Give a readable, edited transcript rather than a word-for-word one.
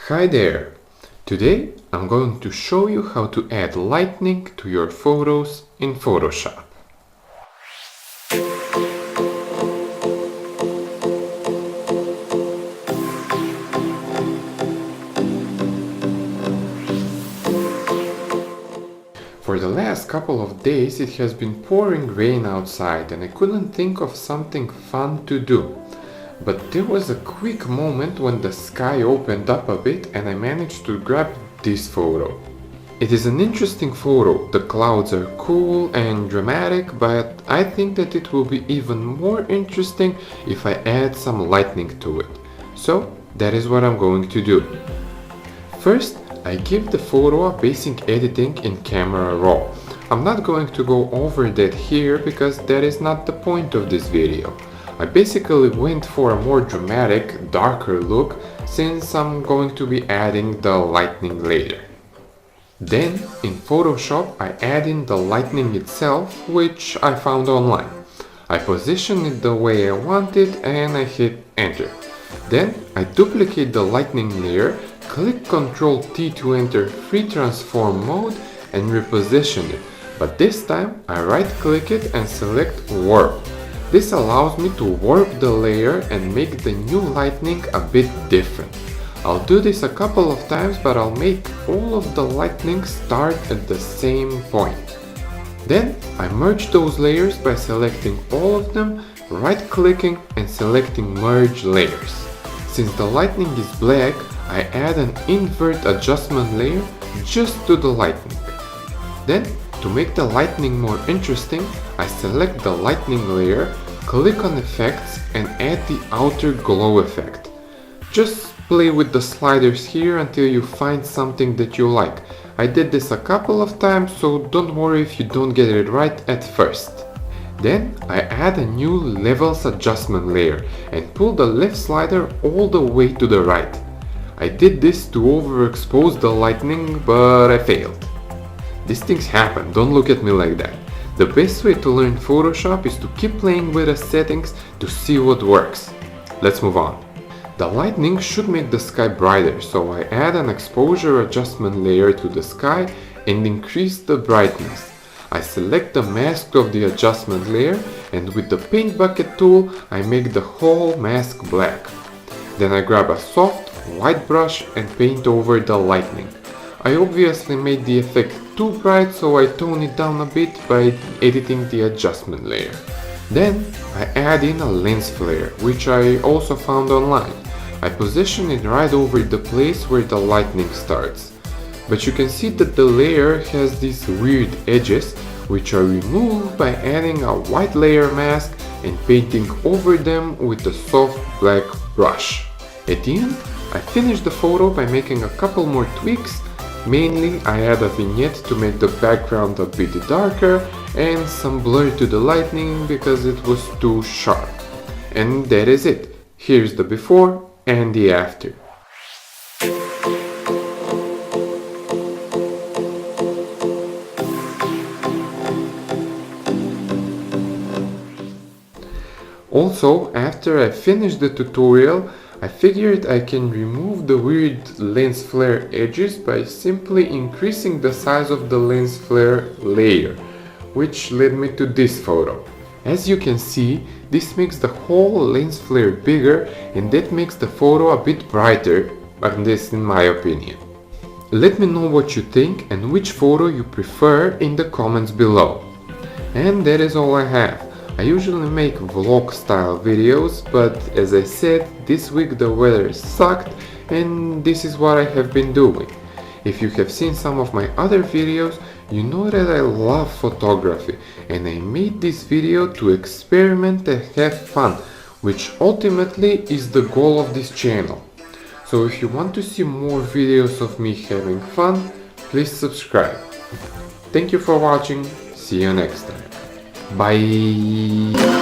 Hi there! Today I'm going to show you how to add lightning to your photos in Photoshop. For the last couple of days it has been pouring rain outside and I couldn't think of something fun to do. But there was a quick moment when the sky opened up a bit and I managed to grab this photo. It is an interesting photo. The clouds are cool and dramatic, but I think that it will be even more interesting if I add some lightning to it. So that is what I'm going to do. First, I give the photo a basic editing in Camera Raw. I'm not going to go over that here because that is not the point of this video. I basically went for a more dramatic, darker look since I'm going to be adding the lightning later. Then, in Photoshop, I add in the lightning itself, which I found online. I position it the way I want it and I hit enter. Then, I duplicate the lightning layer, click Ctrl T to enter free transform mode and reposition it. But this time, I right click it and select warp. This allows me to warp the layer and make the new lightning a bit different. I'll do this a couple of times, but I'll make all of the lightning start at the same point. Then I merge those layers by selecting all of them, right clicking and selecting merge layers. Since the lightning is black, I add an invert adjustment layer just to the lightning. Then, to make the lightning more interesting, I select the lightning layer, click on effects and add the outer glow effect. Just play with the sliders here until you find something that you like. I did this a couple of times, so don't worry if you don't get it right at first. Then I add a new levels adjustment layer and pull the left slider all the way to the right. I did this to overexpose the lightning, but I failed. These things happen, don't look at me like that. The best way to learn Photoshop is to keep playing with the settings to see what works. Let's move on. The lightning should make the sky brighter, so I add an exposure adjustment layer to the sky and increase the brightness. I select the mask of the adjustment layer and with the paint bucket tool I make the whole mask black. Then I grab a soft white brush and paint over the lightning. I obviously made the effect too bright, so I tone it down a bit by editing the adjustment layer. Then I add in a lens flare, which I also found online. I position it right over the place where the lightning starts. But you can see that the layer has these weird edges, which are removed by adding a white layer mask and painting over them with a soft black brush. At the end, I finish the photo by making a couple more tweaks. Mainly, I add a vignette to make the background a bit darker and some blur to the lightning because it was too sharp. And that is it. Here's the before and the after. Also, after I finished the tutorial, I figured I can remove the weird lens flare edges by simply increasing the size of the lens flare layer, which led me to this photo. As you can see, this makes the whole lens flare bigger and that makes the photo a bit brighter, at least in my opinion. Let me know what you think and which photo you prefer in the comments below. And that is all I have. I usually make vlog style videos, but as I said, this week the weather sucked and this is what I have been doing. If you have seen some of my other videos, you know that I love photography and I made this video to experiment and have fun, which ultimately is the goal of this channel. So if you want to see more videos of me having fun, please subscribe. Thank you for watching, see you next time. Bye!